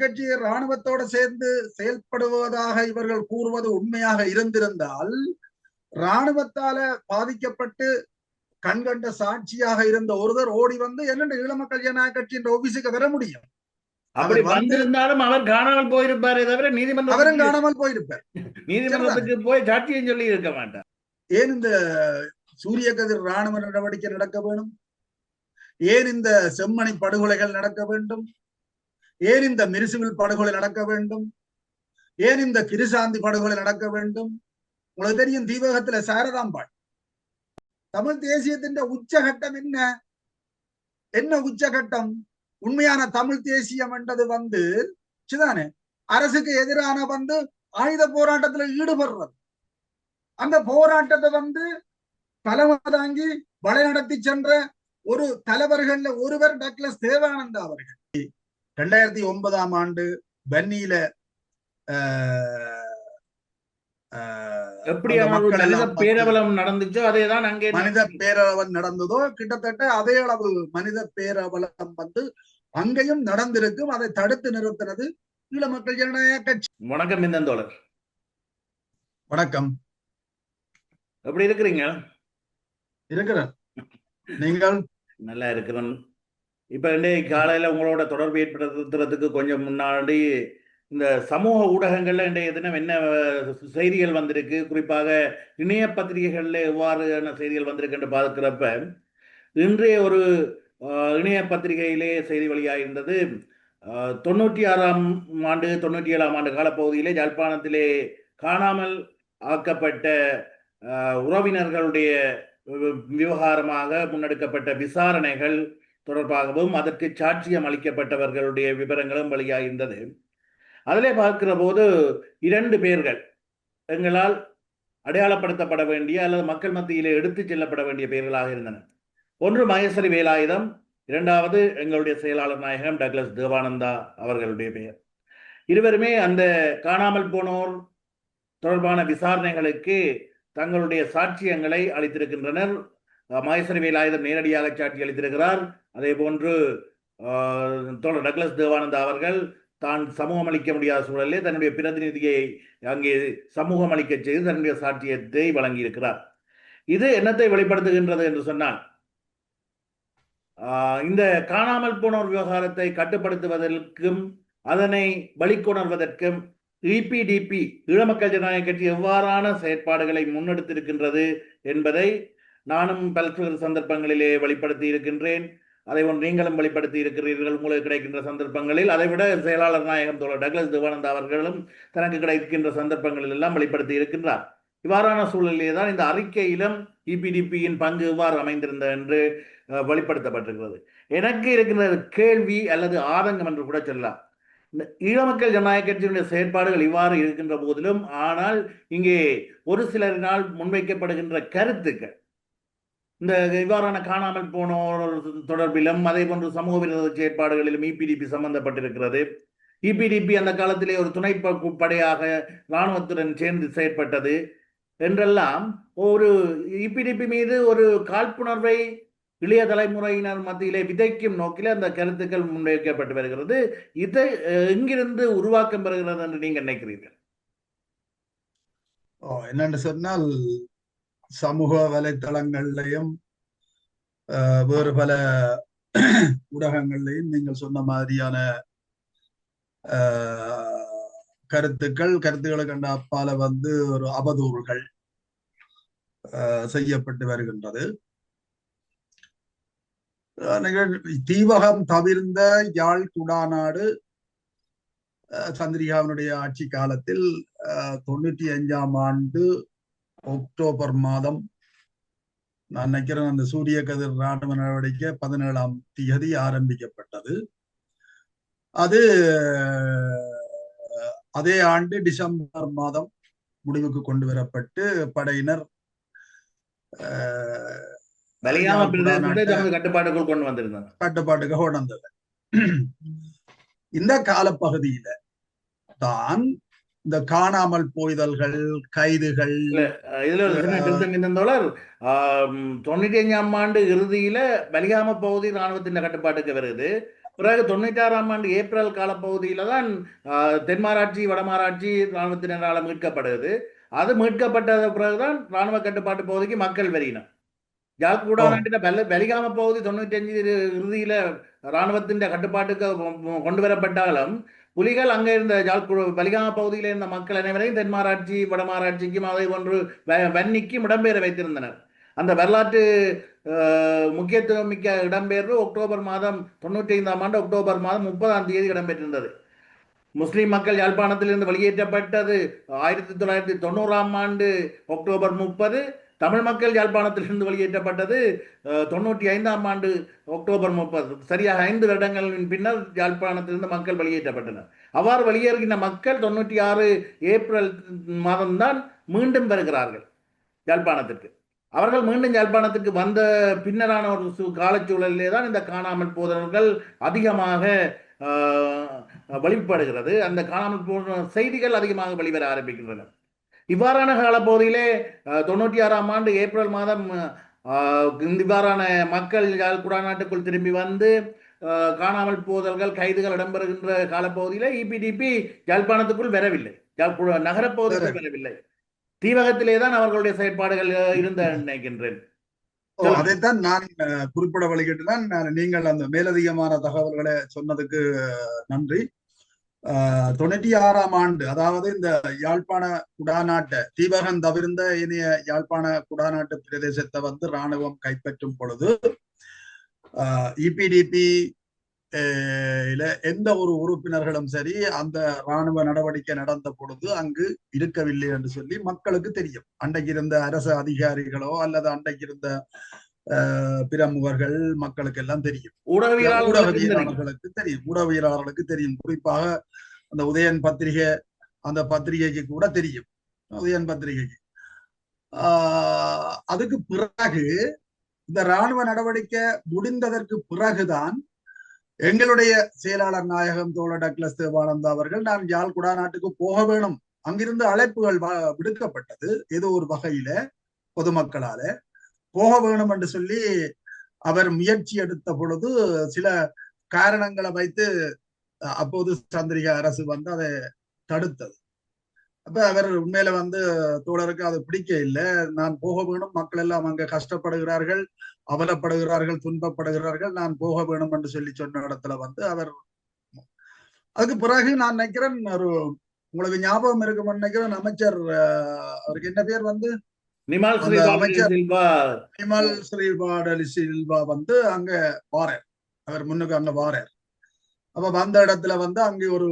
கட்சி இராணுவத்தோடு சேர்ந்து செயல்படுவதாக இவர்கள் கூறுவது உண்மையாக இருந்திருந்தால் இராணுவத்தால பாதிக்கப்பட்டு கண்கண்ட சாட்சியாக இருந்த ஒருவர் ஓடி வந்து என்னென்ன ஈழ மக்கள் ஜனநாயக கட்சியின் ஆபீஸுக்கு வர முடியும். அப்படி வந்திருந்தாலும் அவர் காணாமல் போயிருப்பாரே தவிர அவரும் காணாமல் போயிருப்பார். நீதிமன்றத்துக்கு போய் சாட்சியம் சொல்லி இருக்க மாட்டார். ஏன் இந்த சூரிய கதிர் இராணுவ நடவடிக்கை நடக்க வேண்டும்? ஏன் இந்த செம்மணி படுகொலைகள் நடக்க வேண்டும்? ஏன் இந்த மிரிசுவில் படுகொலை நடக்க வேண்டும்? ஏன் இந்த கிருசாந்தி படுகொலை நடக்க வேண்டும்? உங்களுக்கு தெரியும், தீபகத்துல சாரதாம்பாள் தமிழ் தேசியத்தின் உச்சகட்டம் என்ன? என்ன உச்சகட்டம்? உண்மையான தமிழ் தேசியம் என்றது வந்து சுதானே அரசுக்கு எதிரான வந்து ஆயுத போராட்டத்துல ஈடுபடுறது. அந்த போராட்டத்தை வந்து தலைமை தாங்கி வழிநடத்தி சென்ற ஒரு தலைவர்கள்ல ஒருவர் டக்ளஸ் தேவானந்தா அவர்கள் 2009 ஆண்டு பன்னியில மனித பேரவலம் நடந்துச்சோ அதேதான் அங்கே மனித பேரவலம் நடந்ததோ கிட்டத்தட்ட அதே அளவு மனித பேரவலம் வந்து அங்கேயும் நடந்திருக்கும். அதை தடுத்து நிறுத்தினது ஈழ மக்கள் ஜனநாயக கட்சி. வணக்கம் மிந்தந்தோழர். வணக்கம். எப்படி இருக்கிறீங்க? இருக்கிறேன். நீங்கள்? நல்லா இருக்கிறேன். இப்ப காலையில உங்களோட தொடர்பு ஏற்படுத்துறதுக்கு கொஞ்சம் முன்னாடி இந்த சமூக ஊடகங்கள்ல இன்றைய தினம் என்ன செய்திகள் வந்திருக்கு, குறிப்பாக இணைய பத்திரிகைகள்ல எவ்வாறான செய்திகள் வந்திருக்கு என்று பார்க்கிறப்ப இன்றைய ஒரு இணைய பத்திரிகையிலே செய்தி வெளியாகிருந்தது. 96ஆம் ஆண்டு 97ஆம் ஆண்டு காலப்பகுதியிலே யாழ்ப்பாணத்திலே காணாமல் ஆக்கப்பட்ட உறவினர்களுடைய விவகாரமாக முன்னெடுக்கப்பட்ட விசாரணைகள் தொடர்பாகவும் அதற்கு சாட்சியம் அளிக்கப்பட்டவர்களுடைய விவரங்களும் வெளியாகிருந்தது. அதிலே பார்க்கிற போது 2 பேர்கள் எங்களால் அடையாளப்படுத்தப்பட வேண்டிய அல்லது மக்கள் மத்தியிலே எடுத்து செல்லப்பட வேண்டிய பெயர்களாக இருந்தன. ஒன்று மகேஸ்வரி வேலாயுதம், இரண்டாவது எங்களுடைய செயலாளர் நாயகம் டக்ளஸ் தேவானந்தா அவர்களுடைய பெயர். இருவருமே அந்த காணாமல் போனோர் தொடர்பான விசாரணைகளுக்கு தங்களுடைய சாட்சியங்களை அளித்திருக்கின்றனர். மகேஸ்வரி வேலாயுதம் நேரடியாக சாட்சி அளித்திருக்கிறார். அதே போன்று டக்ளஸ் தேவானந்தா அவர்கள் தான் சமூகம் அளிக்க முடியாத சூழலில் தன்னுடைய பிரதிநிதியை அங்கே சமூகம் அளிக்க செய்து தன்னுடைய சாட்சியத்தை வழங்கியிருக்கிறார். இது என்னத்தை வெளிப்படுத்துகின்றது என்று சொன்னால், இந்த காணாமல் போனோர் விவகாரத்தை கட்டுப்படுத்துவதற்கும் அதனை வழிகொணர்வதற்கும் இபிடிபி ஈழ மக்கள் ஜனநாயக கட்சி எவ்வாறான செயற்பாடுகளை முன்னெடுத்திருக்கின்றது என்பதை நானும் பல்வேறு சந்தர்ப்பங்களிலே வெளிப்படுத்தி இருக்கின்றேன். அதை நீங்களும் வெளிப்படுத்தி இருக்கிறீர்கள் உங்களுக்கு கிடைக்கின்ற சந்தர்ப்பங்களில். அதைவிட செயலாளர் நாயகம் தோழர் டக்ளஸ் தேவானந்தா அவர்களும் தனக்கு கிடைக்கின்ற சந்தர்ப்பங்களில் எல்லாம் வெளிப்படுத்தி இருக்கின்றார். இவ்வாறான சூழலிலே தான் இந்த அறிக்கையிலும் இபிடிபியின் பங்கு எவ்வாறு அமைந்திருந்தது என்று வெளிப்படுத்தப்பட்டிருக்கிறது. எனக்கு இருக்கின்ற கேள்வி அல்லது ஆதங்கம் என்று கூட சொல்லலாம். ஈழ மக்கள் ஜனநாயக கட்சியினுடைய செயற்பாடுகள் இவ்வாறு இருக்கின்ற போதிலும், ஆனால் இங்கே ஒரு சிலரினால் முன்வைக்கப்படுகின்ற கருத்துக்கள் இந்த இவ்வாறான காணாமல் போனோர் தொடர்பிலும் அதே போன்று சமூக விரோத செயற்பாடுகளிலும் இபிடிபி சம்பந்தப்பட்டிருக்கிறது. இபிடிபி அந்த காலத்திலே ஒரு துணை படையாக இராணுவத்துடன் சேர்ந்து செயற்பட்டது என்றெல்லாம் ஒரு இபிடிபி மீது ஒரு காழ்ப்புணர்வை இளைய தலைமுறையினர் மத்தியிலே விதைக்கும் நோக்கிலே அந்த கருத்துக்கள் முன்வைக்கப்பட்டு வருகிறது. இதை எங்கிருந்து உருவாக்கம் பெறுகிறது என்று நீங்க நினைக்கிறீர்கள்? என்னென்னு சொன்னால், சமூக வலைத்தளங்கள்லையும் வேறு பல ஊடகங்கள்லையும் நீங்கள் சொன்ன மாதிரியான கருத்துக்களுக்கு கண்ட அப்பால வந்து ஒரு அவதூறுகள் செய்யப்பட்டு வருகின்றது. தீவகம் தவிர்ந்த யாழ் குடாநாடு சந்திரிகாவினுடைய ஆட்சி காலத்தில் 95ஆம் ஆண்டு அக்டோபர் மாதம் நான் நினைக்கிறேன் அந்த சூரிய கதிர் ராணுவ நடவடிக்கை 17ஆம் தேதி ஆரம்பிக்கப்பட்டது. அது அதே ஆண்டு டிசம்பர் மாதம் முடிவுக்கு கொண்டு வரப்பட்டு படையினர் கட்டுப்பாட்டுக்கு கொண்டு வந்தது. இந்த காலப்பகுதியில தான் இந்த காணாமல் போய்தல்கள், கைதுகள். இதுல 95ஆம் ஆண்டு இறுதியில பலிகாம பகுதி இராணுவத்தின் கட்டுப்பாட்டுக்கு வருது. பிறகு 96ஆம் ஆண்டு ஏப்ரல் காலப்பகுதியில தான் தென்மாராட்சி வடமாராட்சி இராணுவத்தினரால் மீட்கப்படுகிறது. அது மீட்கப்பட்ட பிறகுதான் இராணுவ கட்டுப்பாட்டு பகுதிக்கு மக்கள் வெளியினர். யாழ்குடாநாட்டின் பெலிகாம பகுதி 95 இறுதியில இராணுவத்தின் கட்டுப்பாட்டுக்கு கொண்டு வரப்பட்டாலும் புலிகள் அங்கே இருந்த பெலிகாம பகுதியில் இருந்த மக்கள் அனைவரையும் தென்மாராட்சி வடமாராட்சிக்கும் அதை ஒன்று வன்னிக்கும் இடம்பெயர வைத்திருந்தனர். அந்த வரலாற்று முக்கியத்துவம் மிக்க இடம்பெயர்வு அக்டோபர் மாதம் 95ஆம் ஆண்டு அக்டோபர் மாதம் 30ஆம் தேதி இடம்பெற்றிருந்தது. முஸ்லிம் மக்கள் யாழ்ப்பாணத்திலிருந்து வெளியேற்றப்பட்டது 1990ஆம் ஆண்டு அக்டோபர் 30. தமிழ் மக்கள் யாழ்ப்பாணத்திலிருந்து வெளியேற்றப்பட்டது 95ஆம் ஆண்டு அக்டோபர் 30. சரியாக 5 வருடங்களின் பின்னர் யாழ்ப்பாணத்திலிருந்து மக்கள் வெளியேற்றப்பட்டனர். அவ்வாறு வெளியேறுகின்ற மக்கள் 96 ஏப்ரல் மாதம்தான் மீண்டும் வருகிறார்கள் யாழ்ப்பாணத்திற்கு. அவர்கள் மீண்டும் யாழ்ப்பாணத்துக்கு வந்த பின்னரான ஒரு காலச்சூழலிலே தான் இந்த காணாமல் போதவர்கள் அதிகமாக வெளிப்படுகிறது. அந்த காணாமல் போன செய்திகள் அதிகமாக வெளிவர ஆரம்பிக்கின்றன. இவ்வாறான காலப்பகுதியிலே 96ஆம் ஆண்டு ஏப்ரல் மாதம் இவ்வாறான மக்கள் குடாநாட்டுக்குள் திரும்பி வந்து காணாமல் போதல்கள் கைதுகள் இடம்பெறுகின்ற காலப்பகுதியில இபிடிபி யாழ்ப்பாணத்துக்குள் வரவில்லை, நகரப்பகுதிக்குள் வரவில்லை. தீவகத்திலே தான் அவர்களுடைய செயற்பாடுகள் இருந்த நினைக்கின்றேன். அதைத்தான் நான் குறிப்பிட வழிகிட்டுதான் நீங்கள் அந்த மேலதிகமான தகவல்களை சொன்னதுக்கு நன்றி. 96ஆம் ஆண்டு, அதாவது இந்த யாழ்ப்பாண குடாநாட்டை தீபகம் தவிர்ந்த இனிய யாழ்ப்பாண குடாநாட்டு பிரதேசத்தை வந்து இராணுவம் கைப்பற்றும் பொழுது இபிடிபி எந்த ஒரு உறுப்பினர்களும் சரி அந்த இராணுவ நடவடிக்கை நடந்த பொழுது அங்கு இருக்கவில்லை என்று சொல்லி மக்களுக்கு தெரியும். அன்றைக்கு இருந்த அரசு அதிகாரிகளோ அல்லது அன்றைக்கு இருந்த பிரமுகர்கள் மக்களுக்கு எல்லாம் தெரியும், ஊடகவியலாளர்களுக்கு தெரியும், ஊடகவியலாளர்களுக்கு தெரியும். குறிப்பாக அந்த உதயன் பத்திரிகை, அந்த பத்திரிகைக்கு கூட தெரியும், உதயன் பத்திரிகைக்கு. அதுக்கு பிறகு இந்த இராணுவ நடவடிக்கை முடிந்ததற்கு பிறகுதான் எங்களுடைய செயலாளர் நாயகம் தோழர் டக்ளஸ் தேவானந்தா அவர்கள் நான் யாழ் குடாநாட்டுக்கு போக வேணும், அங்கிருந்து அழைப்புகள் விடுக்கப்பட்டது ஏதோ ஒரு வகையில பொதுமக்களால போக வேணும் என்று சொல்லி அவர் முயற்சி எடுத்த பொழுது சில காரணங்களை வைத்து அப்போது சந்திரிகா அரசு வந்து அதை தடுத்தது. அப்ப அவர் உண்மையில வந்து தோழருக்கு அது பிடிக்க இல்லை, நான் போக வேணும், மக்கள் எல்லாம் அங்க கஷ்டப்படுகிறார்கள், அவலப்படுகிறார்கள், துன்பப்படுகிறார்கள், நான் போக வேணும் என்று சொல்லி சொன்ன இடத்துல வந்து அவர் அதுக்கு பிறகு நான் நினைக்கிறேன் ஒரு உங்களுக்கு ஞாபகம் இருக்கும்னு நினைக்கிறேன், அமைச்சர் அவருக்கு என்ன பேர் வந்து அமைச்சர் நிமல் ஸ்ரீபாடலி சில்வா வந்து அங்க வாரார், அவர் முன்னுக்கு அங்க வாரார். அப்ப வந்த இடத்துல வந்து அங்கே ஒரு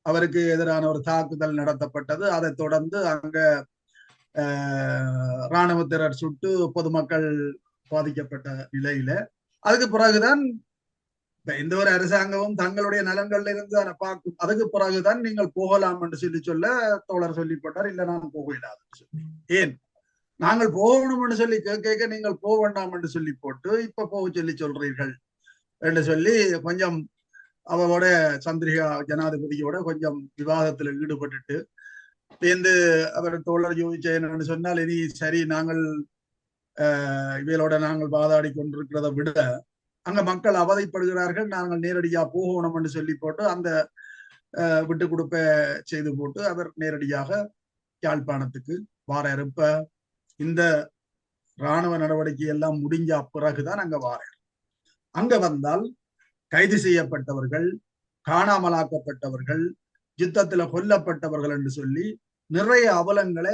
அவருக்கு எதிரான ஒரு தாக்குதல் நடத்தப்பட்டது. அதை தொடர்ந்து அங்க இராணுவத்தினர் சுட்டு பொதுமக்கள் பாதிக்கப்பட்ட நிலையில அதுக்கு பிறகுதான் எந்த ஒரு அரசாங்கமும் தங்களுடைய நலன்கள்ல இருந்து அதை பார்க்கும். அதுக்கு பிறகுதான் நீங்கள் போகலாம் என்று சொல்ல தோழர் சொல்லி போட்டார், இல்ல நான் போக இல்லாதுன்னு சொல்லி. ஏன் நாங்கள் போகணும் என்று சொல்லி கேட்க நீங்கள் போக வேண்டாம் என்று சொல்லி போட்டு இப்ப போக சொல்லி சொல்றீர்கள் என்று சொல்லி கொஞ்சம் அவரோட சந்திரிகா ஜனாதிபதியோட கொஞ்சம் விவாதத்துல ஈடுபட்டுட்டு சேர்ந்து அவர் தோழர் யோசிச்சேன்னு சொன்னால் இனி சரி நாங்கள் இவையோட நாங்கள் வாதாடி கொண்டிருக்கிறத விட அங்க மக்கள் அவதிப்படுகிறார்கள், நாங்கள் நேரடியா போகணும் என்று சொல்லி போட்டு அந்த விட்டு கொடுப்ப செய்து போட்டு அவர் நேரடியாக யாழ்ப்பாணத்துக்கு வாரார். இப்ப இந்த இராணுவ நடவடிக்கை எல்லாம் முடிஞ்ச பிறகுதான் அங்க வாரார். அங்க வந்தால் கைது செய்யப்பட்டவர்கள், காணாமலாக்கப்பட்டவர்கள், யுத்தத்துல கொல்லப்பட்டவர்கள் என்று சொல்லி நிறைய அவலங்களை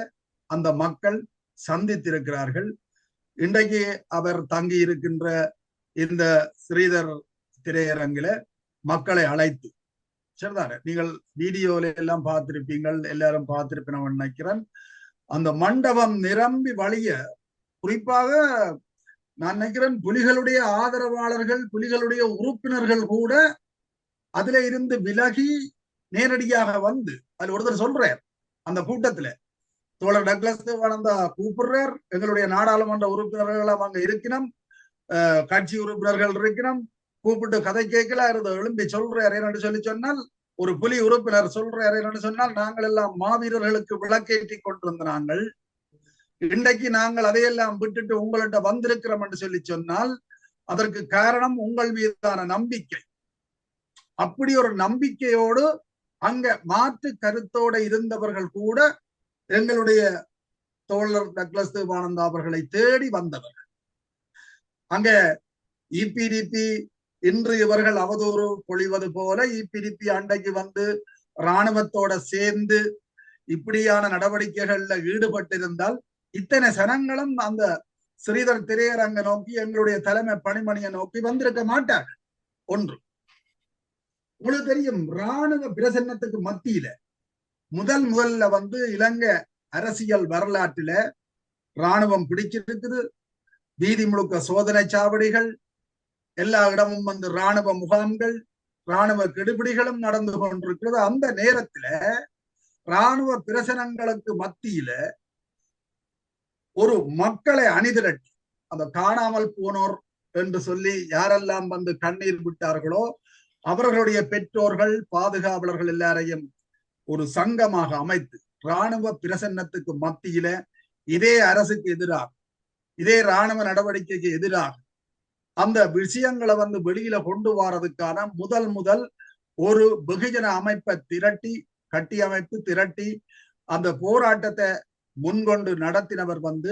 அந்த மக்கள் சந்தித்திருக்கிறார்கள். இன்றைக்கு அவர் தங்கி இருக்கின்ற இந்த ஸ்ரீதர் திரையரங்கில மக்களை அழைத்து, சரிதானே, நீங்கள் வீடியோல எல்லாம் பார்த்திருப்பீங்கள், எல்லாரும் பார்த்திருப்பேன் நினைக்கிறேன். அந்த மண்டபம் நிரம்பி வழிய, குறிப்பாக நான் நினைக்கிறேன் புலிகளுடைய ஆதரவாளர்கள், புலிகளுடைய உறுப்பினர்கள் கூட அதுல இருந்து விலகி நேரடியாக வந்து அதுல ஒருத்தர் சொல்றார் அந்த கூட்டத்துல, தோழர் டக்ளஸ் தேவானந்தா கூப்பிடுறார், எங்களுடைய நாடாளுமன்ற உறுப்பினர்கள் அங்க இருக்கணும், கட்சி உறுப்பினர்கள் இருக்கணும், கூப்பிட்டு கதை கேட்கல எழும்பி சொல்றாரு என்று சொல்லி சொன்னால், ஒரு புலி உறுப்பினர் சொல்றாரு என்று சொன்னால், நாங்கள் எல்லாம் மாவீரர்களுக்கு விளக்கேற்றி கொண்டிருந்த நாங்கள் இன்றைக்கு நாங்கள் அதையெல்லாம் விட்டுட்டு உங்கள்கிட்ட வந்திருக்கிறோம் என்று சொல்லி சொன்னால் அதற்கு காரணம் உங்கள் மீதான நம்பிக்கை. அப்படி ஒரு நம்பிக்கையோடு அங்க மாற்று கருத்தோட இருந்தவர்கள் கூட எங்களுடைய தோழர் டக்ளஸ் தேவானந்தா அவர்களை தேடி வந்தவர்கள். அங்க இபிடிபி இன்று இவர்கள் அவதூறு பொழிவது போல இபிடிபி அண்டைக்கு வந்து இராணுவத்தோட சேர்ந்து இப்படியான நடவடிக்கைகள்ல ஈடுபட்டிருந்தால் இத்தனை சனங்களும் அந்த ஸ்ரீதர் திரையரங்க நோக்கி எங்களுடைய தலைமை பணிமணியை நோக்கி வந்திருக்க மாட்டார்கள். ஒன்று, உங்களுக்கு தெரியும், இராணுவ பிரசன்னத்துக்கு மத்தியில முதல்ல வந்து இலங்கை அரசியல் வரலாற்றில இராணுவம் பிடிச்சிருக்குது. வீதி முழுக்க சோதனை சாவடிகள், எல்லா இடமும் வந்து இராணுவ முகாம்கள், இராணுவ கெடுபிடிகளும் நடந்து கொண்டிருக்கிறது. அந்த நேரத்துல இராணுவ பிரசனங்களுக்கு மத்தியில ஒரு மக்களை அணிதிரட்டி அந்த காணாமல் போனோர் என்று சொல்லி யாரெல்லாம் வந்து கண்ணீர் விட்டார்களோ அவர்களுடைய பெற்றோர்கள், பாதுகாவலர்கள் எல்லாரையும் ஒரு சங்கமாக அமைத்து இராணுவ பிரசன்னத்துக்கு மத்தியில இதே அரசுக்கு எதிராக, இதே இராணுவ நடவடிக்கைக்கு எதிராக அந்த விஷயங்களை வந்து வெளியில கொண்டு வரதுக்கான முதல் ஒரு வெகுஜன அமைப்பை கட்டி அமைப்பு திரட்டி அந்த போராட்டத்தை முன்கொண்டு நடத்தினவர் வந்து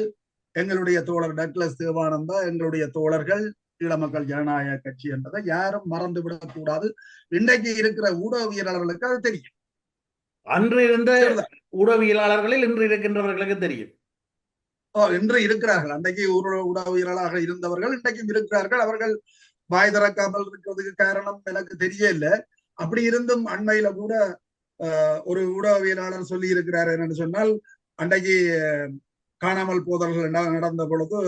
எங்களுடைய தோழர் டக்ளஸ் தேவானந்தா, எங்களுடைய தோழர்கள் ஈழமக்கள் ஜனநாயக கட்சி என்பதை யாரும் மறந்துவிடக் கூடாது. இன்றைக்கு இருக்கிற ஊடகவியலாளர்களுக்கு அது தெரியும். அன்று இருந்த ஊடகவியலாளர்களில் இன்று இருக்கின்றவர்களுக்கு தெரியும். இன்று இருக்கிறார்கள். அன்றைக்கு ஊடகவியலாளராக இருந்தவர்கள் இன்றைக்கும் இருக்கிறார்கள். அவர்கள் வாய் திறக்காமல் இருக்கிறதுக்கு காரணம் எனக்கு தெரியல. அப்படி இருந்தும் அண்மையில கூட ஒரு ஊடகவியலாளர் சொல்லி இருக்கிறார் என்னன்னு சொன்னால், அன்றைக்கு காணாமல் போதல்கள் நடந்த பொழுது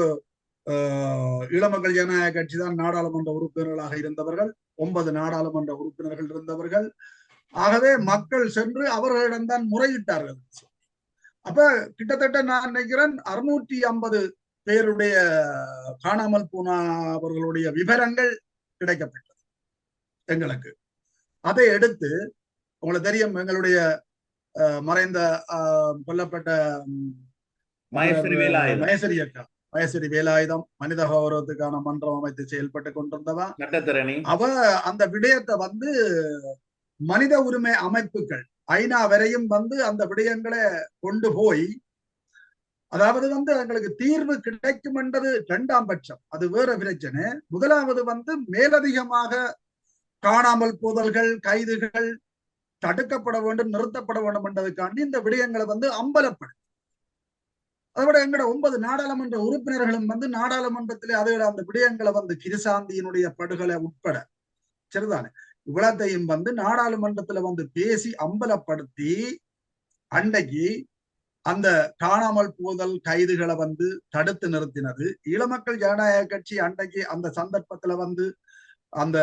ஈழமக்கள் ஜனநாயக கட்சி தான் நாடாளுமன்ற உறுப்பினர்களாக இருந்தவர்கள், 9 நாடாளுமன்ற உறுப்பினர்கள் இருந்தவர்கள். ஆகவே மக்கள் சென்று அவர்களிடம்தான் முறையிட்டார்கள். அப்ப கிட்டத்தட்ட நான் நினைக்கிறேன் 650 பேருடைய காணாமல் போனவர்களுடைய விவரங்கள் கிடைக்கப்பட்டது எங்களுக்கு. அதை எடுத்து உங்களுக்கு தெரியும், எங்களுடைய மறைந்த கொல்லப்பட்ட மகேஸ்வரி வேலாயுதம் மனித கௌரவத்துக்கான மன்றம் அமைத்து செயல்பட்டு கொண்டிருந்தவா அவ அந்த விடயத்தை வந்து மனித உரிமை அமைப்புகள் ஐநா வரையும் வந்து அந்த விடயங்களை கொண்டு போய், அதாவது வந்து எங்களுக்கு தீர்வு கிடைக்கும் என்றது 2ஆம் பட்சம், அது வேற பிரச்சனை. முதலாவது வந்து மேலதிகமாக காணாமல் போதல்கள், கைதுகள் தடுக்கப்பட வேண்டும், நிறுத்தப்பட வேண்டும் என்றதுக்காண்டி இந்த விடயங்களை வந்து அம்பலப்படும். அதை விட எங்களோட 9 நாடாளுமன்ற உறுப்பினர்களும் வந்து நாடாளுமன்றத்திலே அதோட அந்த விடயங்களை வந்து கிருசாந்தியினுடைய படுகொலை உட்பட சரிதானே இவ்வளத்தையும் வந்து நாடாளுமன்றத்துல வந்து பேசி அம்பலப்படுத்தி அன்றைக்கு அந்த காணாமல் போதல் கைதுகளை வந்து தடுத்து நிறுத்தினது ஈழமக்கள் ஜனநாயக கட்சி. அன்றைக்கு அந்த சந்தர்ப்பத்துல வந்து அந்த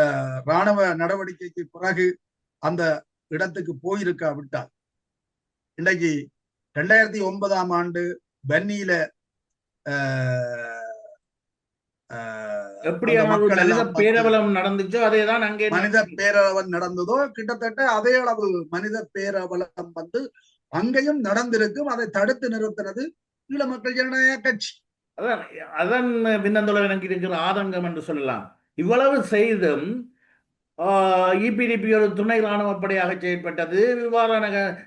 இராணுவ நடவடிக்கைக்கு பிறகு அந்த இடத்துக்கு போயிருக்கா விட்டால் இன்றைக்கு 2009ஆம் ஆண்டு பன்னியில மனித பேரவலம் நடந்துச்சோ அதேதான் அங்கே மனித பேரவலம் நடந்ததோ கிட்டத்தட்ட அதே அளவு மனித பேரவலம் வந்து அங்கேயும் நடந்திருக்கும். அதை தடுத்து நிறுத்தினது ஈழமக்கள் ஜனநாயக கட்சி. அதான் பின்னந்தோழர் எனக்கு இருக்கிற ஆதங்கம் என்று சொல்லலாம். இவ்வளவு செய்தும் இபிடிபி ஒரு துணை இராணுவ படையாக செயல்பட்டது, இவ்வாறான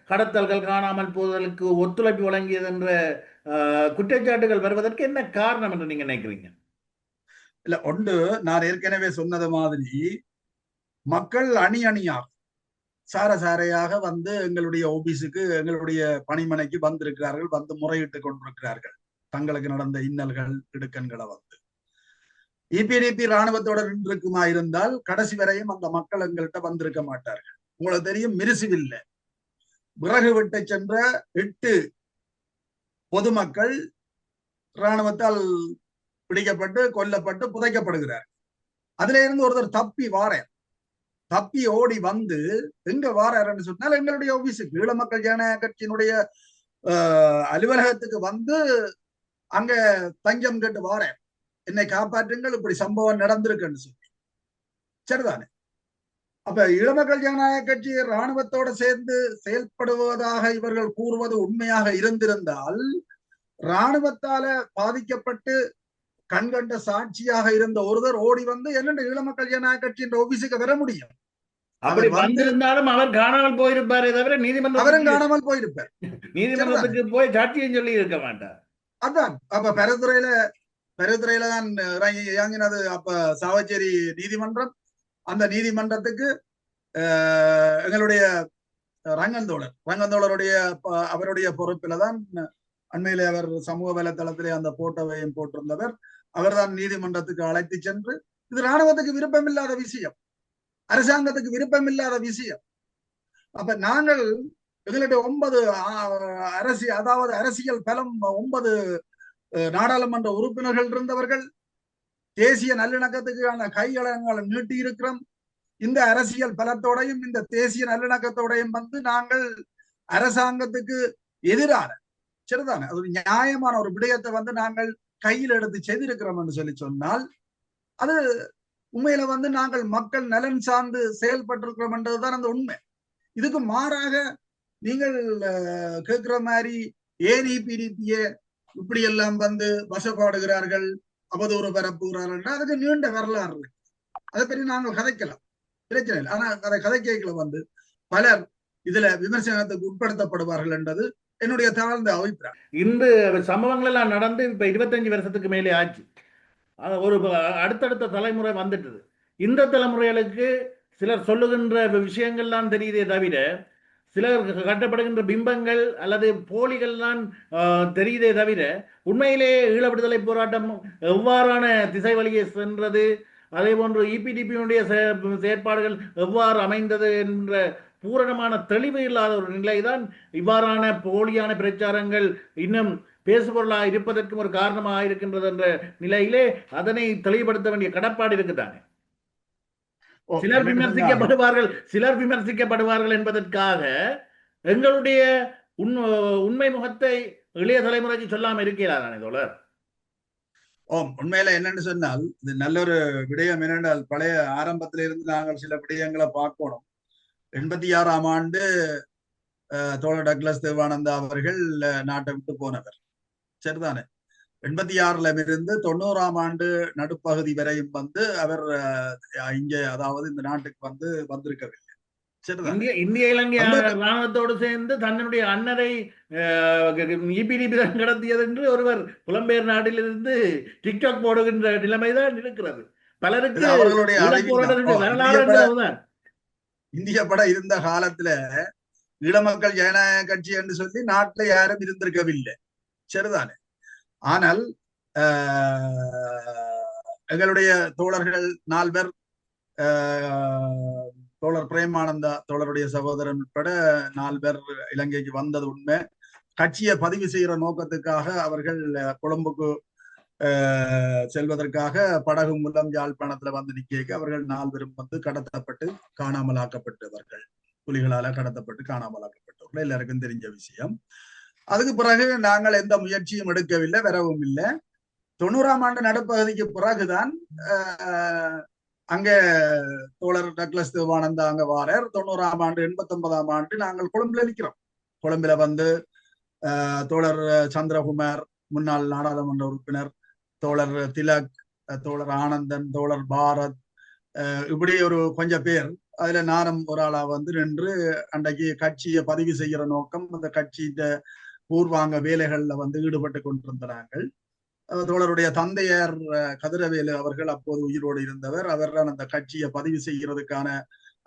கடத்தல்கள் காணாமல் போதலுக்கு ஒத்துழைப்பு வழங்கியது என்ற குற்றச்சாட்டுகள் வருவதற்கு என்ன காரணம் என்று நீங்க நினைக்கிறீங்க? இல்ல, ஒன்று நான் ஏற்கனவே சொன்னது மாதிரி மக்கள் அணி அணியாக சாரையாக வந்து எங்களுடைய ஆபீஸுக்கு எங்களுடைய பணிமனைக்கு வந்திருக்கிறார்கள், வந்து முறையிட்டு கொண்டிருக்கிறார்கள் தங்களுக்கு நடந்த இன்னல்கள் இடுக்கண்களை வந்து. இபிடிபி இராணுவத்தோட நின்றுக்குமா இருந்தால் கடைசி வரையும் அந்த மக்கள் எங்கள்கிட்ட வந்திருக்க மாட்டார்கள். உங்களுக்கு தெரியும், மிருசுவில்ல விறகு விட்டு சென்ற 8 பொதுமக்கள் இராணுவத்தால் பிடிக்கப்பட்டு கொல்லப்பட்டு புதைக்கப்படுகிறார். அதுல இருந்து ஒருத்தர் தப்பி ஓடி வந்து எங்க வாரன்னு சொன்னால் எங்களுடைய ஆபீஸுக்கு ஈழமக்கள் ஜனநாயக கட்சியினுடைய அலுவலகத்துக்கு வந்து அங்க தஞ்சம் கேட்டு வாரேன், என்னை காப்பாற்றுங்கள், இப்படி சம்பவம் நடந்திருக்குன்னு சொல்லி. சரிதானே? அப்ப ஈழமக்கள் ஜனநாயக கட்சி இராணுவத்தோட சேர்ந்து செயல்படுவதாக இவர்கள் கூறுவது உண்மையாக இருந்திருந்தால் இராணுவத்தால பாதிக்கப்பட்டு கண்கண்ட சாட்சியாக இருந்த ஒருவர் ஓடி வந்து என்னென்ன ஈழமக்கள் ஜனநாயக கட்சியின் ஆபீஸுக்கு வர முடியும்? அப்படி அவர் வந்து வந்திருந்தாலும் அவர் காணாமல் போயிருப்பாரே தவிர அவரும் நீதிமன்றத்துக்கு காணாமல் போயிருப்பார். நீதிமன்றத்துக்கு போய் சாட்சியம் சொல்லி இருக்க மாட்டார். அதான் அப்ப பெருந்துறையில தான் இறங்கினது. அப்ப சாவச்சேரி நீதிமன்றம், அந்த நீதிமன்றத்துக்கு எங்களுடைய ரங்கந்தோழருடைய அவருடைய பொறுப்பில தான் அண்மையிலே அவர் சமூக வலைதளத்திலே அந்த போட்டோவையும் போட்டிருந்தவர். அவர்தான் நீதிமன்றத்துக்கு அழைத்து சென்று, இது ராணுவத்துக்கு விருப்பமில்லாத விஷயம், அரசாங்கத்துக்கு விருப்பமில்லாத விஷயம். அப்ப நாங்கள் எங்களுடைய 9 அதாவது அரசியல் பலம் 9 நாடாளுமன்ற உறுப்பினர்கள் இருந்தவர்கள் தேசிய நல்லிணக்கத்துக்கான கையளங்களை நீட்டி இருக்கிறோம். இந்த அரசியல் பலத்தோடையும் இந்த தேசிய நல்லிணக்கத்தோடையும் வந்து நாங்கள் அரசாங்கத்துக்கு எதிரான சரிதானே ஒரு நியாயமான ஒரு விடயத்தை வந்து நாங்கள் கையில் எடுத்து செய்திருக்கிறோம் என்று சொல்லி சொன்னால், அது உண்மையில வந்து நாங்கள் மக்கள் நலன் சார்ந்து செயல்பட்டிருக்கிறோம் என்றதுதான் அந்த உண்மை. இதுக்கு மாறாக நீங்கள் கேட்கிற மாதிரி ஏடிபிடிபிய இப்படி எல்லாம் வந்து வசப்பாடுகிறார்கள், அவதூறு பரப்புகிறார்கள், அதுக்கு நீண்ட வரலாறு. அதை பற்றி நாங்கள் கதைக்கலாம், பிரச்சனை இல்லை. ஆனா அதை கதைக்கைகளை வந்து பலர் இதுல விமர்சனத்துக்கு உட்படுத்தப்படுவார்கள் என்றது என்னுடைய தாழ்ந்த அபிப்பிராயம். இந்த சம்பவங்கள் எல்லாம் நடந்து இப்ப 25 வருஷத்துக்கு மேலே ஆச்சு. ஒரு அடுத்தடுத்த தலைமுறை வந்துட்டது. இந்த தலைமுறைகளுக்கு சிலர் சொல்லுகின்ற விஷயங்கள்லாம் தெரியுதே தவிர சிலர் கட்டப்படுகின்ற பிம்பங்கள் அல்லது போலிகள் தான் தெரியுதே தவிர உண்மையிலே ஈழ விடுதலை போராட்டம் எவ்வாறான திசை வழியே சென்றது, அதே போன்று இபிடிபியினுடைய செயற்பாடுகள் எவ்வாறு அமைந்தது என்ற பூரணமான தெளிவு இல்லாத ஒரு நிலைதான் இவ்வாறான போலியான பிரச்சாரங்கள் இன்னும் பேசுபொருளாக இருப்பதற்கும் ஒரு காரணமாக இருக்கின்றது என்ற நிலையிலே அதனை தெளிவுபடுத்த வேண்டிய கடப்பாடு இருக்குதானே. சிலர் விமர்சிக்கப்படுவார்கள் என்பதற்காக எங்களுடைய உண்மை முகத்தை இளைய தலைமுறைக்கு சொல்லாம இருக்கிறார் தோழர். உண்மையில என்னன்னு சொன்னால், இது நல்ல ஒரு விடயம். என்னென்றால் பழைய ஆரம்பத்திலிருந்து நாங்கள் சில விடயங்களை பார்க்கணும். 86ஆம் ஆண்டு தோழர் டக்ளஸ் தேவானந்தா அவர்கள் நாட்டை விட்டு போனவர், சரிதானே. 86ல இருந்து 90ஆம் ஆண்டு நடுப்பகுதி வரையும் வந்து அவர் இங்கே அதாவது இந்த நாட்டுக்கு வந்து வந்திருக்கவில்லை. இந்திய இலங்கை ராணுவத்தோடு சேர்ந்து தன்னுடைய அண்ணரை கடத்தியது என்று ஒருவர் புலம்பெயர் நாட்டிலிருந்து டிக்டாக் போடுகின்ற நிலைமைதான் இருக்கிறது. பலருக்கு இந்திய பட இருந்த காலத்துல ஈழமக்கள் ஜனநாயக கட்சி என்று சொல்லி நாட்டுல யாரும் இருந்திருக்கவில்லை, சரிதானே. ஆனால் எங்களுடைய தோழர்கள் 4 பேர், தோழர் பிரேமானந்தா தோழருடைய சகோதரன் உட்பட 4 பேர் இலங்கைக்கு வந்தது உண்மை. கட்சியை பதிவு செய்கிற நோக்கத்துக்காக அவர்கள் கொழும்புக்கு செல்வதற்காக படகு மூலம் யாழ்ப்பாணத்துல வந்து நிக்க அவர்கள் 4 பேரும் வந்து கடத்தப்பட்டு காணாமலாக்கப்பட்டவர்கள், புலிகளால கடத்தப்பட்டு காணாமலாக்கப்பட்டவர்கள் எல்லாருக்கும் தெரிஞ்ச விஷயம். அதுக்கு பிறகு நாங்கள் எந்த முயற்சியும் எடுக்கவில்லை, வரவும் இல்லை. 90ஆம் ஆண்டு நடுப்பகுதிக்கு பிறகுதான் அங்க தோழர் டக்ளஸ் தேவானந்தா அங்க வாரர். 90ஆம் ஆண்டு 89ஆம் ஆண்டு நாங்கள் கொழும்புல நிற்கிறோம். கொழும்புல வந்து தோழர் சந்திரகுமார், முன்னாள் நாடாளுமன்ற உறுப்பினர், தோழர் திலக், தோழர் ஆனந்தன், தோழர் பாரத், இப்படி ஒரு கொஞ்சம் பேர், அதுல நானும் ஒரு ஆளா வந்து நின்று அன்றைக்கு கட்சியை பதிவு செய்கிற நோக்கம், அந்த கட்சியிட்ட பூர்வாங்க வேலைகள்ல வந்து ஈடுபட்டு கொண்டிருந்த நாங்கள். தோழருடைய தந்தையார் கதிரவேலு அவர்கள் அப்போது உயிரோடு இருந்தவர். அவர் அந்த கட்சியை பதிவு செய்கிறதுக்கான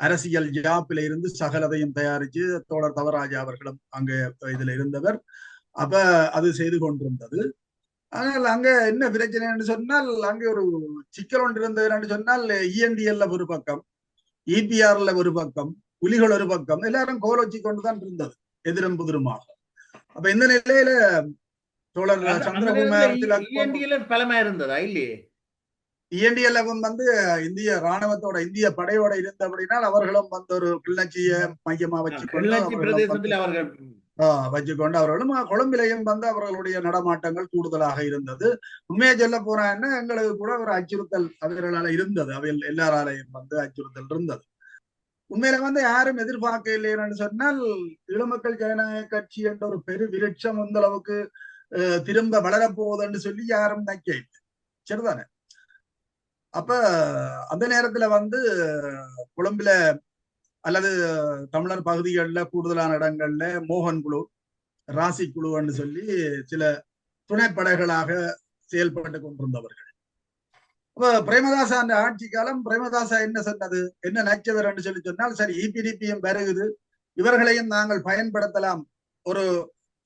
அரசியல் ஜாப்பில இருந்து சகலதையும் தயாரிச்சு தோழர் தவராஜா அவர்களும் அங்க இதுல இருந்தவர். அப்ப அது செய்து கொண்டிருந்தது. ஆனால் அங்க என்ன பிரச்சனைன்னு சொன்னால், அங்கே ஒரு சிக்கல் ஒன்று இருந்ததுன்னு சொன்னால், இஎன்டிஎல்ல ஒரு பக்கம், இபிஆர்ல ஒரு பக்கம், புலிகள் ஒரு பக்கம், எல்லாரும் கோல் வச்சு கொண்டுதான் இருந்தது எதிரும் புதிருமாக. அப்ப இந்த நிலையில தோழர் சந்திரகுமார் பலமா இருந்ததா இல்லையே. இஎன்டிஎல்எஃப் வந்து இந்திய ராணுவத்தோட இந்திய படையோட இருந்தபடினால் அவர்களும் வந்து ஒரு கிள்ளச்சிய மையமா வச்சுக்கொண்டு அவர்களும் கொழும்பிலையும் வந்து அவர்களுடைய நடமாட்டங்கள் கூடுதலாக இருந்தது. உண்மையை சொல்ல போறான்னா எங்களுக்கு கூட ஒரு அச்சுறுத்தல் அவர்களால இருந்தது, அவைகள் எல்லாராலையும் வந்து அச்சுறுத்தல் இருந்தது. உண்மையில வந்து யாரும் எதிர்பார்க்க இல்லைன்னு சொன்னால், ஈழமக்கள் ஜனநாயக கட்சி என்ற ஒரு பெரு விருட்சம் இந்த அளவுக்கு திரும்ப வளரப்போகுதுன்னு சொல்லி யாரும் நினைக்க இல்லை, சரிதானே. அப்ப அந்த நேரத்துல வந்து கொழும்புல அல்லது தமிழர் பகுதிகளில் கூடுதலான இடங்கள்ல மோகன் குழு, ராசி குழுன்னு சொல்லி சில துணைப்படைகளாக செயல்பட்டு கொண்டிருந்தவர்கள். அப்ப பிரேமதாசா அந்த ஆட்சி காலம் பிரேமதாசா என்ன சொன்னது, என்ன நச்சவர் என்று சொல்லி சொன்னால், சரி இபிடிபியும் வருகுது, இவர்களையும் நாங்கள் பயன்படுத்தலாம், ஒரு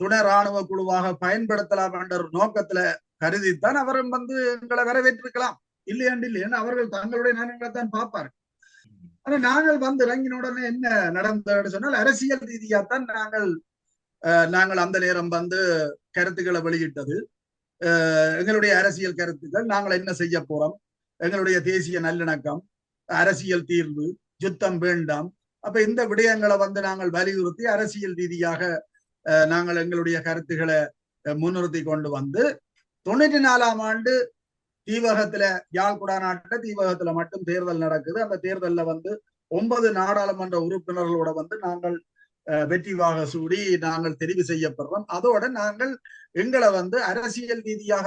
துணை ராணுவ குழுவாக பயன்படுத்தலாம் என்ற ஒரு நோக்கத்துல கருதித்தான் அவரும் எங்களை வரவேற்றிருக்கலாம். இல்லையாண்டு இல்லையா அவர்கள் தங்களுடைய நலன்களைத்தான் பார்ப்பார்கள். ஆனா நாங்கள் இறங்கின உடனே என்ன நடந்ததுன்னு சொன்னால், அரசியல் ரீதியாத்தான் நாங்கள் அந்த நேரம் கருத்துக்களை வெளியிட்டது. எங்களுடைய அரசியல் கருத்துக்கள், நாங்கள் என்ன செய்ய போறோம், எங்களுடைய தேசிய நல்லிணக்கம், அரசியல் தீர்வு, யுத்தம் வேண்டாம். அப்ப இந்த விடயங்களை நாங்கள் வலியுறுத்தி அரசியல் ரீதியாக நாங்கள் எங்களுடைய கருத்துக்களை முன்னிறுத்தி கொண்டு 94ஆம் ஆண்டு தீவகத்துல, யாழ்குடா நாட்டுல தீவகத்துல மட்டும் தேர்தல் நடக்குது. அந்த தேர்தல்ல 9 நாடாளுமன்ற உறுப்பினர்களோட நாங்கள் வெற்றி வாக சூடி நாங்கள் தெரிவு செய்யப்படுறோம். அதோட நாங்கள் எங்களை அரசியல் ரீதியாக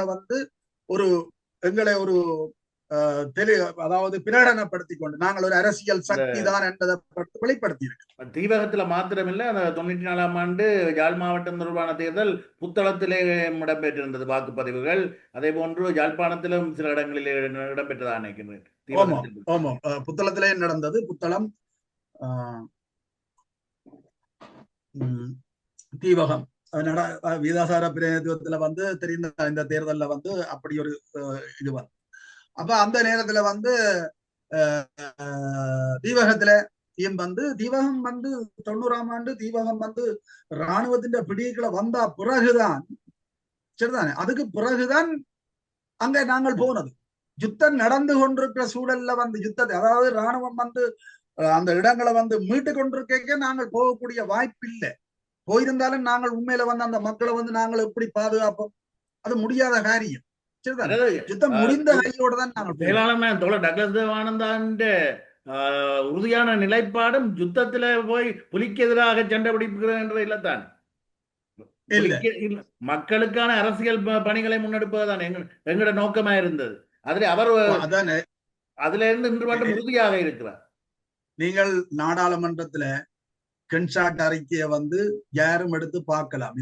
ஒரு எங்களை ஒரு அதாவது பிரகடனப்படுத்தி கொண்டு நாங்கள் ஒரு அரசியல் சக்தி தான் என்பதை வெளிப்படுத்தி இருக்கு. தீவகத்துல மாத்திரமில்லை, அந்த 94ஆம் ஆண்டு யாழ் மாவட்டம் தொடர்பான தேர்தல் புத்தளத்திலே இடம்பெற்றிருந்தது வாக்குப்பதிவுகள். அதே போன்று யாழ்ப்பாணத்திலும் சில இடங்களில் இடம்பெற்றதா நினைக்கிறேன். ஆமாம், புத்தளத்திலே நடந்தது. புத்தளம், தீவகம் வீதாசார பிரதிநிதித்துவத்துல தெரிந்த இந்த தேர்தல்ல அப்படி ஒரு இது அப்ப அந்த நேரத்துல தீவகத்துல தீவகம் 90ஆம் ஆண்டு தீவகம் இராணுவத்தின் பிடிகளை வந்தா பிறகுதான், சரிதானே, அதுக்கு பிறகுதான் அங்க நாங்கள் போனது. யுத்தம் நடந்து கொண்டிருக்கிற சூழல்ல யுத்தத்தை, அதாவது இராணுவம் அந்த இடங்களை மீட்டு கொண்டிருக்க நாங்கள் போகக்கூடிய வாய்ப்பு இல்லை. போயிருந்தாலும் நாங்கள் உண்மையில அந்த மக்களை நாங்கள் எப்படி பாதுகாப்போம், அது முடியாத காரியம். யுத்தம் முடிந்த கையோட தான் உறுதியான நிலைப்பாடும் யுத்தத்துல போய் புலிக்கு எதிராக சண்டை பிடிப்புகிற இல்லத்தான், மக்களுக்கான அரசியல் பணிகளை முன்னெடுப்பதுதான் எங்களோட நோக்கமா இருந்தது. அதுல அவர் அதுல இருந்து இன்று மட்டும் உறுதியாக இருக்கிறார். நீங்கள் நாடாளுமன்றத்துல கென்சாட் அறிக்கையை யாரும் எடுத்து பார்க்கலாம்.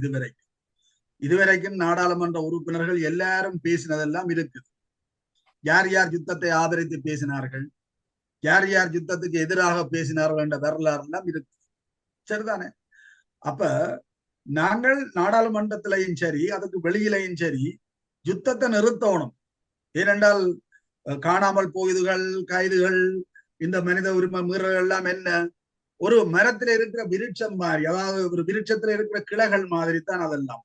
இதுவரைக்கும் நாடாளுமன்ற உறுப்பினர்கள் எல்லாரும் பேசினதெல்லாம் இருக்கு. யார் யார் யுத்தத்தை ஆதரித்து பேசினார்கள், யார் யார் யுத்தத்துக்கு எதிராக பேசினார்கள் என்ற வரலாறு எல்லாம் இருக்கு, சரிதானே. அப்ப நாங்கள் நாடாளுமன்றத்திலையும் சரி அதுக்கு வெளியிலையும் சரி யுத்தத்தை நிறுத்தணும். ஏனென்றால் காணாமல் போயுதுகள், கைதுகள், இந்த மனித உரிமை மீறல்கள் எல்லாம் என்ன, ஒரு மரத்துல இருக்கிற விருட்சம் மாதிரி, அதாவது ஒரு விருட்சத்துல இருக்கிற கிளைகள் மாதிரி தான் அதெல்லாம்.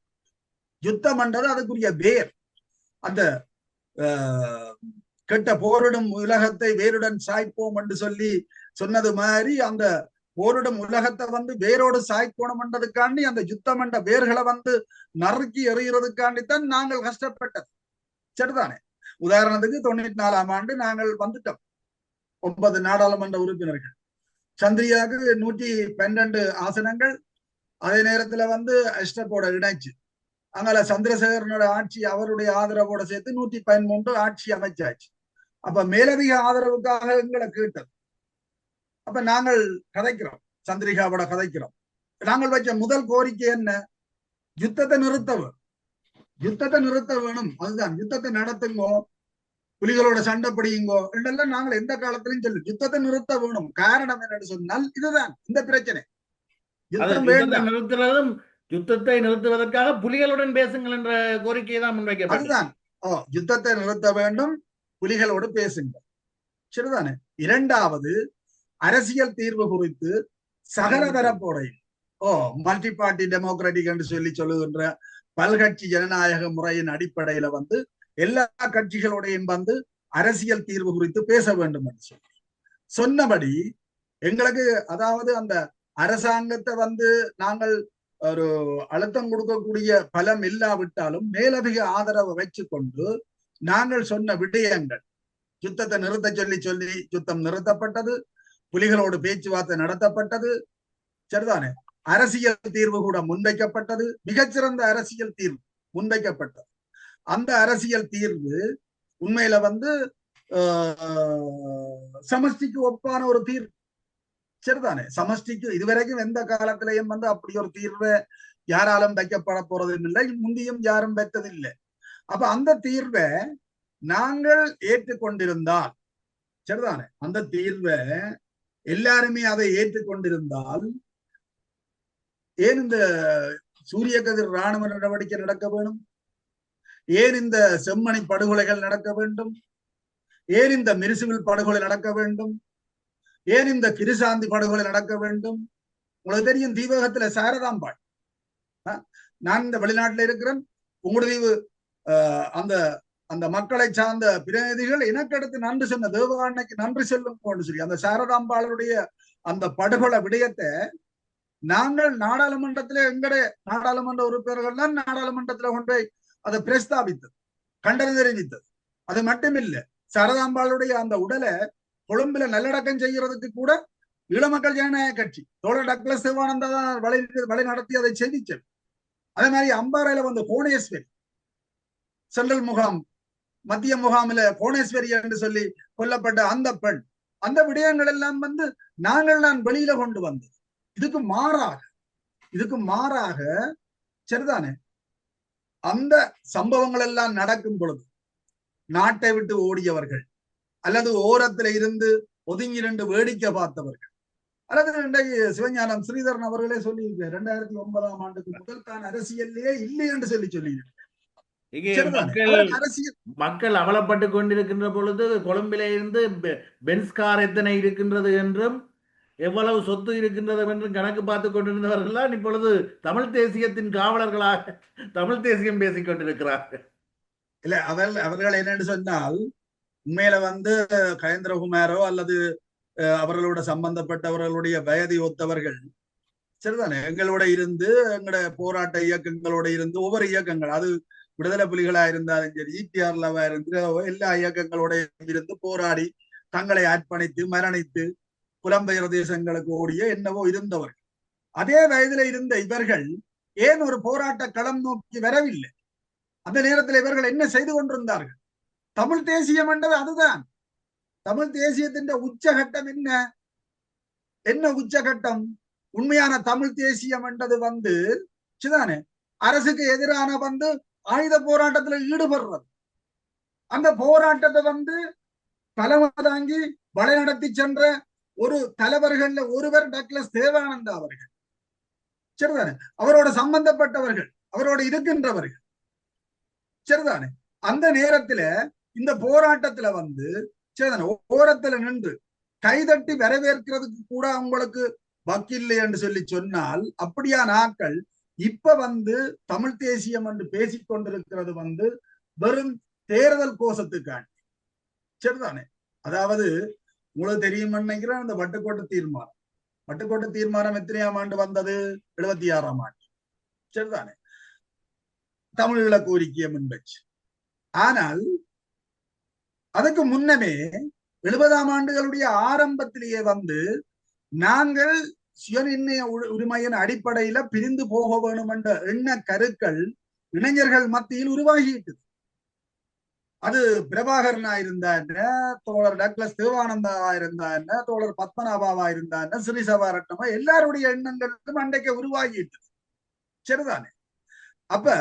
யுத்தம் என்றது அதுக்குரிய வேர். அந்த கெட்ட போரிடும் உலகத்தை வேருடன் சாய்ப்போம் என்று சொல்லி சொன்னது மாதிரி, அந்த போரிடும் உலகத்தை வேரோடு சாய்க்கணும் என்றதுக்காண்டி அந்த யுத்தம் என்ற வேர்களை நறுக்கி எறிகிறதுக்காண்டித்தான் நாங்கள் கஷ்டப்பட்டது, சரிதானே. உதாரணத்துக்கு 94ஆம் ஆண்டு நாங்கள் வந்துட்டோம் 9 நாடாளுமன்ற உறுப்பினர்கள். சந்திரியாவுக்கு 112 ஆசனங்கள். அதே நேரத்துல அஷ்டப்போட இணைச்சு அங்கால சந்திரசேகரனோட ஆட்சி அவருடைய ஆதரவோட சேர்த்து 113 ஆட்சி அமைச்சாச்சு. அப்ப மேலதிக ஆதரவுக்காக எங்களை கேட்டது. அப்ப நாங்கள் கதைக்கிறோம், சந்திரிகாவோட கதைக்கிறோம். நாங்கள் வச்ச முதல் கோரிக்கை என்ன, யுத்தத்தை நிறுத்த வேணும். அதுதான், யுத்தத்தை நடத்துங்கோ, புலிகளோட சண்டை பிடியுங்கோ என்றெல்லாம் நாங்கள் எந்த காலத்திலையும் சொல்லு, யுத்தத்தை நிறுத்த வேணும். காரணம் என்னன்னு சொன்னால் இதுதான் இந்த பிரச்சனை. யுத்தம் வேண்டாம், நிறுத்துறதும் யுத்தத்தை நிறுத்துவதற்காக புலிகளுடன் பேசுங்கள் என்ற கோரிக்கையை தான் முன்வைக்கப்பட்டது. அதுதான், யுத்தத்தை நிறுத்த வேண்டும், புலிகளோடு பேசுங்க, சரிதானே. இரண்டாவது, அரசியல் தீர்வு குறித்து சகல தரப்போடையும் மல்டி பார்ட்டி டெமோக்ராட்டிக் என்று சொல்லுகின்ற பல்கட்சி ஜனநாயக முறையின் அடிப்படையில எல்லா கட்சிகளோடையும் அரசியல் தீர்வு குறித்து பேச வேண்டும் என்று சொன்னபடி எங்களுக்கு, அதாவது அந்த அரசாங்கத்தை நாங்கள் ஒரு அழுத்தம் கொடுக்கக்கூடிய பலம் இல்லாவிட்டாலும் மேலதிக ஆதரவை வச்சு கொண்டு நாங்கள் சொன்ன விடயங்கள், யுத்தத்தை நிறுத்த சொல்லி யுத்தம் நிறுத்தப்பட்டது, புலிகளோடு பேச்சுவார்த்தை நடத்தப்பட்டது, சரிதானே. அரசியல் தீர்வு கூட முன்வைக்கப்பட்டது, மிகச்சிறந்த அரசியல் தீர்வு முன்வைக்கப்பட்டது. அந்த அரசியல் தீர்வு உண்மையில சமஷ்டிக்கு ஒப்பான ஒரு தீர்வு. சரிதானே? சமஷ்டிக்கு இதுவரைக்கும் எந்த காலத்திலையும் வந்து அப்படி ஒரு தீர்வை யாராலும் வைக்கப்பட போறதும் இல்லை, முந்தியும் யாரும் வைத்ததில்லை. அப்ப அந்த தீர்வை நாங்கள் ஏற்றுக்கொண்டிருந்தால், சரிதானே, அந்த தீர்வை எல்லாருமே அதை ஏற்றுக்கொண்டிருந்தால் ஏன் இந்த சூரிய கதிர் ராணுவ நடவடிக்கை நடக்க வேணும்? ஏன் இந்த செம்மணி படுகொலைகள் நடக்க வேண்டும்? ஏன் இந்த மிருசுவில் படுகொலை நடக்க வேண்டும்? ஏன் இந்த கிருசாந்தி படுகொலை நடக்க வேண்டும்? உங்களுக்கு தெரியும், தீபகத்துல சாரதாம்பாள். நான் இந்த வெளிநாட்டுல இருக்கிறேன், உங்களுடைய அந்த அந்த மக்களை சார்ந்த பிரதிநிதிகள் எனக்கு அடுத்து நன்றி சொன்ன தேவகாண்டைக்கு நன்றி சொல்லும் கொண்டு சொல்லி அந்த சாரதாம்பாளுடைய அந்த படுகொலை விடயத்தை நாங்கள் நாடாளுமன்றத்திலே எங்களுடைய நாடாளுமன்ற உறுப்பினர்கள் தான் நாடாளுமன்றத்துல கொண்டு அதை பிரஸ்தாபித்தது, கண்டனம் தெரிவித்தது. அது மட்டுமில்லை, சாரதாம்பாளுடைய அந்த உடலை கொழும்புல நல்லடக்கம் செய்யறதுக்கு கூட ஈழமக்கள் ஜனநாயக கட்சி தோழர் டக்ளஸ் சிவானந்தா தான் வழி நடத்தி அதை செய்திச்சது. அதே மாதிரி அம்பாறையில வந்து கோணேஸ்வரி சென்ட்ரல் முகாம், மத்திய முகாமில கோணேஸ்வரி என்று சொல்லி கொல்லப்பட்ட அந்த பெண், அந்த விடயங்கள் எல்லாம் வந்து நாங்கள் நான் வெளியில கொண்டு வந்தது. இதுக்கு மாறாக சரிதானே, அந்த சம்பவங்கள் எல்லாம் நடக்கும் பொழுது நாட்டை விட்டு ஓடியவர்கள் அல்லது ஓரத்துல இருந்து ஒதுங்கி ரெண்டு வேடிக்கை பார்த்தவர்கள் அல்லது இன்றைக்கு சிவஞானம் ஸ்ரீதரன் அவர்களே சொல்லி 2009ஆம் ஆண்டுக்கு முதல் தான் அரசியல்லையே இல்லை என்று சொல்லி மக்கள் அவலப்பட்டு கொண்டிருக்கின்ற பொழுது கொழும்பிலே இருந்து பென்ஸ் கார் எத்தனை இருக்கின்றது என்றும் எவ்வளவு சொத்து இருக்கின்றது என்றும் கணக்கு பார்த்து கொண்டிருந்தவர்கள் இப்பொழுது தமிழ் தேசியத்தின் காவலர்களாக தமிழ் தேசியம் பேசிக் கொண்டிருக்கிறார்கள். இல்ல, அவர்கள் என்னன்னு சொன்னால், உண்மையில வந்து கயேந்திரகுமாரோ அல்லது அவர்களோட சம்பந்தப்பட்டவர்களுடைய வயதை ஒத்தவர்கள் சரிதானே எங்களோட இருந்து எங்களோட போராட்ட இயக்கங்களோட இருந்து ஒவ்வொரு இயக்கங்கள், அது விடுதலை புலிகளா இருந்தாலும் சரி, EPRலவா இருந்து எல்லா இயக்கங்களோட இருந்து போராடி தங்களை அர்ப்பணித்து மரணித்து புலம்பெயர் தேசங்களுக்கு ஓடிய என்னவோ இருந்தவர்கள். அதே வயதுல இருந்த இவர்கள் ஏன் ஒரு போராட்ட களம் நோக்கி வரவில்லை? அந்த நேரத்தில் இவர்கள் என்ன செய்து கொண்டிருந்தார்கள்? தமிழ் தேசியம் என்றது அதுதான். தமிழ் தேசியத்தின் உச்சகட்டம் என்ன உச்சகட்டம்? உண்மையான தமிழ் தேசியம் என்றது வந்து சரிதானே அரசுக்கு எதிரான வந்து ஆயுத போராட்டத்துல ஈடுபடுறது. அந்த போராட்டத்தை வந்து தலைமை தாங்கி வழிநடத்தி சென்ற ஒரு தலைவர்கள் ஒருவர் டக்ளஸ் தேவானந்தா அவர்கள். சரிதானே, அவரோட சம்பந்தப்பட்டவர்கள், அவரோட இருக்கின்றவர்கள். சரிதானே, அந்த நேரத்துல இந்த போராட்டத்துல வந்து சரிதானே ஓரத்துல நின்று கைதட்டி வரவேற்கிறதுக்கு கூட அவங்களுக்கு வக்கில்லை என்று சொல்லி சொன்னால், அப்படியான ஆட்கள் இப்ப வந்து தமிழ் தேசியம் என்று பேசிக் கொண்டிருக்கிறது வந்து வெறும் தேர்தல் கோஷத்துக்காண்டி. சரிதானே, அதாவது உங்களுக்கு தெரியும் நினைக்கிறேன், அந்த வட்டுக்கோட்டை தீர்மானம் எத்தனையாம் ஆண்டு வந்தது? 76ஆம் ஆண்டு. சரிதானே, தமிழீழ கோரிக்கையை முன்வச்சு. ஆனால் அதுக்கு முன்னமே 70ஆம் ஆண்டுகளுடைய ஆரம்பத்திலேயே வந்து நாங்கள் சுயநிர்ணய உரிமையின் அடிப்படையில பிரிந்து போக வேணும் என்ற எண்ண கருக்கள் இளைஞர்கள் மத்தியில் உருவாகிட்டது. அது பிரபாகரனா இருந்தா என்ன, தோழர் டக்ளஸ் தேவானந்தாவா இருந்தா என்ன, தோழர் பத்மநாபாவா இருந்தா என்ன, ஸ்ரீசபாரட்னமா எல்லாருடைய எண்ணங்களுக்கும் அன்றைக்கு உருவாகிட்டது. சரிதானே, அப்ப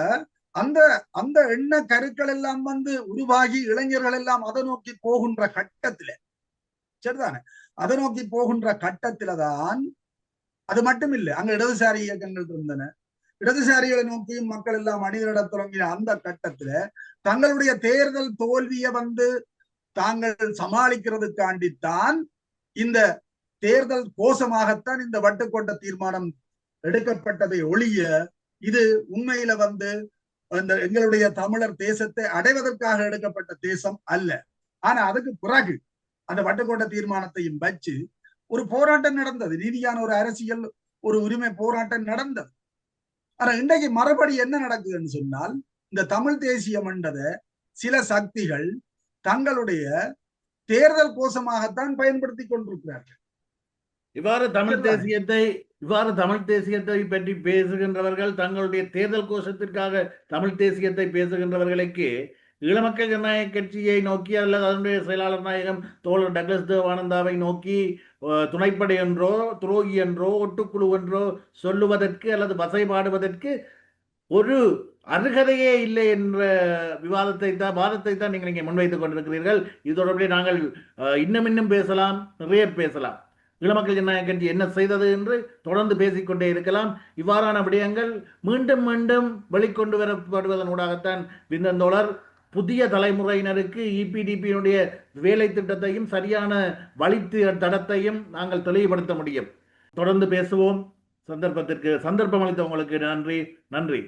அந்த அந்த எண்ண கருக்கள் எல்லாம் வந்து உருவாகி இளைஞர்கள் எல்லாம் அதை நோக்கி போகின்ற கட்டத்துல சரிதானே அதை நோக்கி போகின்ற கட்டத்துல தான், அது மட்டும் இல்லை, அங்க இடதுசாரி இயக்கங்கள் இருந்தன. இடதுசாரிகளை நோக்கியும் மக்கள் எல்லாம் அணிதிரட தொடங்கின அந்த கட்டத்துல தங்களுடைய தேர்தல் தோல்வியை வந்து தாங்கள் சமாளிக்கிறதுக்காண்டித்தான் இந்த தேர்தல் கோஷமாகத்தான் இந்த வட்டுக்கோட்டை தீர்மானம் எடுக்கப்பட்டதை ஒழிய இது உண்மையில வந்து அந்த எங்களுடைய தமிழர் தேசத்தை அடைவதற்காக எடுக்கப்பட்ட தேசம் அல்ல. ஆனா அதுக்கு பிறகு அந்த வட்டுக்கோட்டை தீர்மானத்தையும் வச்சு ஒரு போராட்டம் நடந்தது, ரீதியான ஒரு அரசியல் ஒரு உரிமை போராட்டம் நடந்தது. ஆனா இன்றைக்கு மறுபடி என்ன நடக்குதுன்னு சொன்னால், இந்த தமிழ் தேசியம் என்றதை சில சக்திகள் தங்களுடைய தேர்தல் கோஷமாகத்தான் பயன்படுத்தி கொண்டிருக்கிறார்கள். இவ்வாறு தமிழ் தேசியத்தை பற்றி பேசுகின்றவர்கள் தங்களுடைய தேர்தல் கோஷத்திற்காக தமிழ் தேசியத்தை பேசுகின்றவர்களுக்கு ஈழமக்கள் ஜனநாயக கட்சியை நோக்கி அல்லது அதனுடைய செயலாளர் நாயகம் தோழர் டக்ளஸ் தேவானந்தாவை நோக்கி துணைப்படை என்றோ துரோகி என்றோ ஒட்டுக்குழு என்றோ சொல்லுவதற்கு அல்லது வசைபாடுவதற்கு ஒரு அருகதையே இல்லை என்ற வாதத்தை தான் நீங்கள் இங்கே முன்வைத்துக் கொண்டிருக்கிறீர்கள். இது தொடர்பில் நாங்கள் இன்னும் பேசலாம், நிறைய பேசலாம். ஈழமக்கள் ஜனநாயக கட்சி என்ன செய்தது என்று தொடர்ந்து பேசிக்கொண்டே இருக்கலாம். இவ்வாறான விடயங்கள் மீண்டும் மீண்டும் வெளிக்கொண்டு வரப்படுவதன் ஊடாகத்தான் விந்தந்தோழர் புதிய தலைமுறையினருக்கு இபிடிபியினுடைய வேலை திட்டத்தையும் சரியான தடத்தையும் நாங்கள் தெளிவுபடுத்த முடியும். தொடர்ந்து பேசுவோம். சந்தர்ப்பம் அளித்த உங்களுக்கு நன்றி.